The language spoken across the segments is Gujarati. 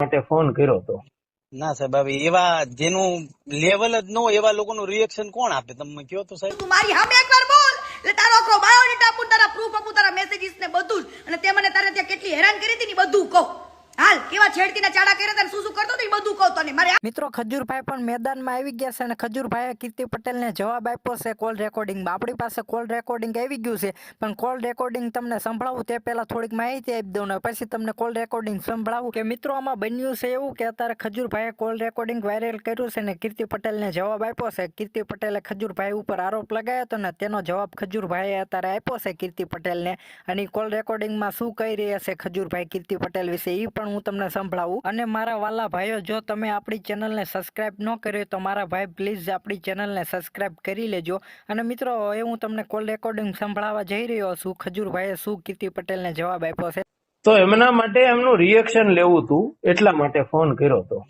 માટે ફોન કર્યો હતો. ના સાહેબ, હવે એવા જેનું લેવલ જ ન હોય એવા લોકોનું રિએક્શન કોણ આપે? તમે કહો તો સાહેબ. તું મારી સામે એકવાર બોલ એટલે તારો આખો બાયોડેટા આપું, તારા પ્રૂફ આપું, તારા મેસેજીસ ને બધું જ, અને તે મને તારે ત્યાં કેટલી હેરાન કરી હતી ને બધું કહું. હાલ કેવા છેડતીના ચાડા કર્યા હતા, શું શું કરતો હતો એ બધું કહું તને. મારે મિત્રો ખજૂરભાઈ પણ મેદાનમાં આવી ગયા છે અને ખજૂરભાઈએ કીર્તિ પટેલને જવાબ આપ્યો છે કોલ રેકોર્ડિંગમાં. આપણી પાસે કોલ રેકોર્ડિંગ આવી ગયું છે, પણ કોલ રેકોર્ડિંગ તમને સંભળાવું તે પહેલા થોડીક માહિતી આપી દઉં ને પછી તમને કોલ રેકોર્ડિંગ સંભળાવું કે મિત્રો આમાં બન્યું છે એવું કે અત્યારે ખજૂરભાઈએ કોલ રેકોર્ડિંગ વાયરલ કર્યું છે ને કીર્તિ પટેલને જવાબ આપ્યો છે. કીર્તિ પટેલે ખજૂરભાઈ ઉપર આરોપ લગાવ્યો હતો ને તેનો જવાબ ખજૂરભાઈએ અત્યારે આપ્યો છે કીર્તિ પટેલને. અને કોલ રેકોર્ડિંગમાં શું કહી રહ્યા છે ખજૂરભાઈ કીર્તિ પટેલ વિશે એ પણ હું તમને સંભળાવું. અને મારા વાલા ભાઈઓ, જો તમે આપણી ચેનલને સબસ્ક્રાઇબ ન કર્યો તો મારા ભાઈ પ્લીઝ આપણી ચેનલને સબસ્ક્રાઇબ કરી લેજો. અને મિત્રો એ હું તમને કોલ રેકોર્ડિંગ સંભળાવવા જઈ રહ્યો છું ખજૂરભાઈએ શું કીર્તિ પટેલને જવાબ આપ્યો છે. તો એમના માટે એમનું રિએક્શન લેવું હતું એટલા માટે ફોન કર્યો હતો.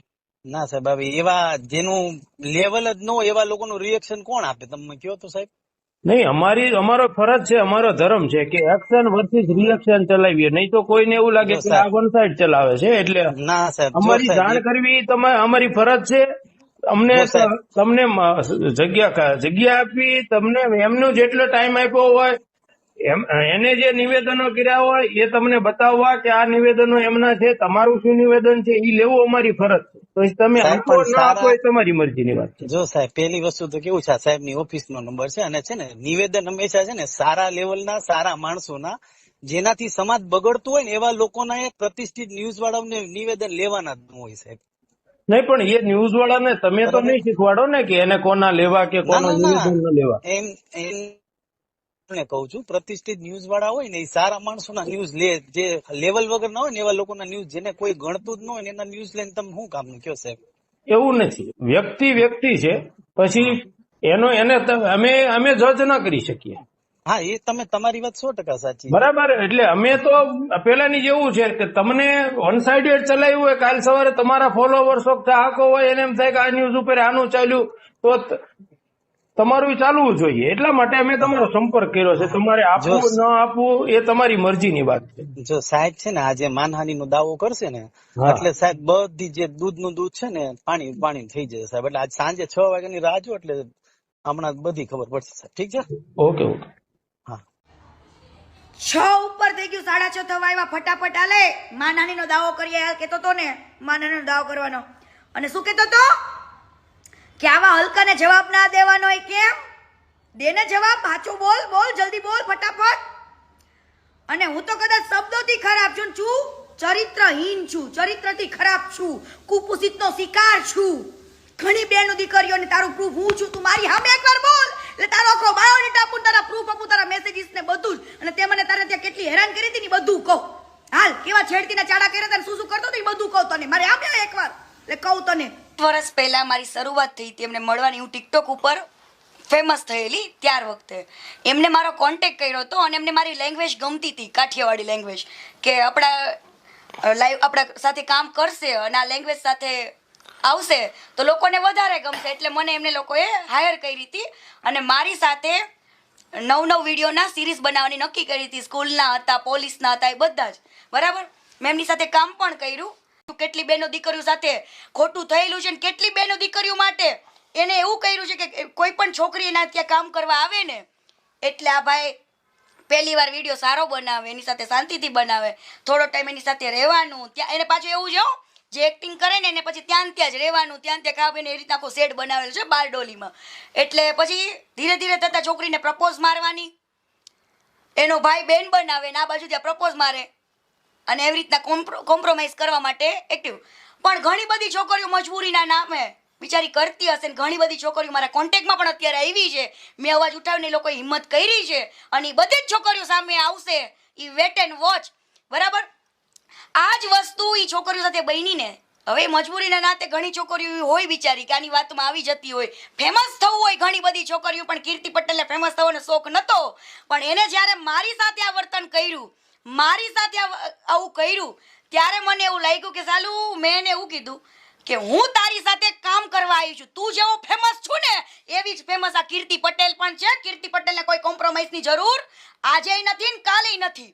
ના સાહેબ, હવે એવા જેનું લેવલ જ ન હોય એવા લોકોનું રિએક્શન કોણ આપે? તમે કહો તો સાહેબ. નહીં, અમારો ફરજ છે, અમારો ધર્મ છે કે એક્શન વર્સિસ રિએક્શન ચલાવીએ, નહીં તો કોઈને એવું લાગે કે આ વન સાઈડ ચલાવે છે. એટલે ના સાહેબ, અમારી જાણ કરવી અમારી ફરજ છે. અમને તમને જગ્યા આપી, તમને એમનો જેટલો ટાઈમ આપ્યો હોય એને જે નિવેદનો કર્યા હોય એ તમને બતાવવા કે આ નિવેદનો એમના છે, તમારું શું નિવેદન છે એ લેવું અમારી ફરજ છે. તો તમે આપો ના આપો એ તમારી મરજીની વાત છે. જો સાહેબ, પહેલી વસ્તુ તો કેવું છે, સાહેબ ની ઓફિસ નો નંબર છે અને છે ને નિવેદન હંમેશા છે ને સારા લેવલના સારા માણસોના, જેનાથી સમાજ બગડતું હોય ને એવા લોકોના પ્રતિષ્ઠિત ન્યૂઝ વાળાને નિવેદન લેવાના જ હોય સાહેબ. નહીં, પણ એ ન્યૂઝ વાળાને તમે તો નહીં શીખવાડો ને કે એને કોના લેવા કે કોનું નિવેદન ન લેવા. એમ કહું છું, પ્રતિષ્ઠિત ન્યૂઝ વાળા હોય ને એ સારા માણસોના ન્યૂઝ લે, જે લેવલ વગર ના હોય ને એવા લોકોના ન્યૂઝ, જેને કોઈ ગણતું જ ન હોય એના ન્યૂઝ લઈને તમે શું કામનું કયો સાહેબ? એવું નથી, વ્યક્તિ છે, પછી એને અમે જજ ના કરી શકીએ. હા, એ તમે તમારી વાત 100% સાચી, બરાબર. એટલે અમે તો પેલાની જેવું છે કે તમને વન સાઇડેડ ચલાવ્યું હોય, કાલ સવારે તમારા ફોલોવર્સો ચાહકો હોય એને એમ થાય કે આ ન્યૂઝ ઉપર આનું ચાલ્યું તો તમારું ચાલવું જોઈએ. એટલા માટે અમે તમારો સંપર્ક કર્યો છે. તમારે આપવું ન આપવું એ તમારી મરજીની વાત છે. જો સાહેબ છે ને આજે માનહાનિ નો દાવો કરશે ને એટલે સાહેબ બધી જે દૂધનું દૂધ છે ને પાણી થઈ જશે સાહેબ. એટલે આજ સાંજે 6 વાગ્યાની રાહ જો, એટલે હમણાં બધી ખબર પડશે સાહેબ. ઠીક છે? ઓકે. હા, 6 ઉપર થઈ ગયું, 6:30 થવા આવ્યા. ફટાફટ હાલે માનહાની નો દાવો કરીએ. હાલ કેતો તો ને માનહાની નો દાવો કરવાનો. અને શું કેતો તો કે આવા હલકાને જવાબ ના દેવાનો હોય. કેમ? દેને જવાબ, સાચું બોલ જલ્દી બોલ ફટાફટ. અને હું તો કદાચ શબ્દોથી ખરાબ છું, ચરિત્રહીન છું, ચરિત્રથી ખરાબ છું, કુપુષિતનો શિકાર છું. ઘણી બેનો દીકરીઓને તારું પ્રૂફ હું છું. તું મારી સામે એકવાર બોલ એટલે તારો આખો બાયોડેટા આપું, તારા પ્રૂફ આપું, તારા મેસેજીસ ને બધું જ, અને તે મને તારે ત્યાં કેટલી હેરાન કરી હતી ને બધું કહું. હાલ કેવા છેડતીના ચાડા કર્યા હતા, શું શું કરતો હતો એ બધું કહું તને. મારે સામે એકવાર એટલે કહું તને. વર્ષ પહેલા મારી શરૂઆત થઈ હતી એમને મળવાની. હું ટિકટોક ઉપર ફેમસ થયેલી ત્યાર વખતે એમને મારો કોન્ટેક્ટ કર્યો હતો અને એમને મારી લેંગ્વેજ ગમતી હતી, કાઠિયાવાડી લેંગ્વેજ, કે આપણા સાથે કામ કરશે અને આ લેંગ્વેજ સાથે આવશે તો લોકોને વધારે ગમશે. એટલે મને એમને લોકોએ હાયર કરી હતી અને મારી સાથે 9 વિડીયોના સિરીઝ બનાવવાની નક્કી કરી હતી. સ્કૂલના હતા, પોલીસના હતા, એ બધા જ. બરાબર, મેં એમની સાથે કામ પણ કર્યું. કેટલી બહેનો દીકરીઓ સાથે ખોટું થયેલું છે, કેટલી બહેનો દીકરીઓ માટે એને એવું કર્યું છે કે કોઈ પણ છોકરી એના ત્યાં કામ કરવા આવે ને એટલે આ ભાઈ પહેલી વાર વિડીયો સારો બનાવે, એની સાથે શાંતિથી બનાવે, થોડો ટાઈમ એની સાથે રહેવાનું. ત્યાં એને પાછું એવું છે જે એક્ટિંગ કરે ને એને પછી ત્યાં જ રહેવાનું, ત્યાં ખાવે ને, એ રીતના આખો સેટ બનાવેલો છે બારડોલીમાં. એટલે પછી ધીરે ધીરે થતા છોકરીને પ્રપોઝ મારવાની, એનો ભાઈ બેન બનાવે ને આ બાજુ ત્યાં પ્રપોઝ મારે, અને એવી રીતના કોમ્પ્રોમાઇઝ કરવા માટે એક્ટિવ. પણ ઘણી બધી છોકરીઓ મજબૂરીના નામે બિચારી કરતી હશે ને ઘણી બધી છોકરીઓ મારા કોન્ટેક્ટમાં પણ અત્યારે આવી છે. મેં અવાજ ઉઠાવીને લોકોએ હિંમત કરી છે અને એ બધી જ છોકરીઓ સામે આવશે. એ વેટ એન્ડ વોચ. બરાબર, આ જ વસ્તુ એ છોકરીઓ સાથે બનીને હવે મજબૂરીના નાતે ઘણી છોકરીઓ હોય બિચારી કે આની વાતમાં આવી જતી હોય, ફેમસ થવું હોય ઘણી બધી છોકરીઓ. પણ કીર્તિ પટેલને ફેમસ થવાનો શોખ નહોતો, પણ એને જ્યારે મારી સાથે આ વર્તન કર્યું, મારી સાથે આવું કર્યું, ત્યારે મને એવું લાગ્યું કે સાલું મેં એને એવું કીધું કે હું તારી સાથે કામ કરવા આવી છું. તું જેવો ફેમસ છું ને એવી જ ફેમસ આ કીર્તિ પટેલ પણ છે. કીર્તિ પટેલને કોઈ કોમ્પ્રોમાઇઝની જરૂર આજે નથી ને કાલે નથી.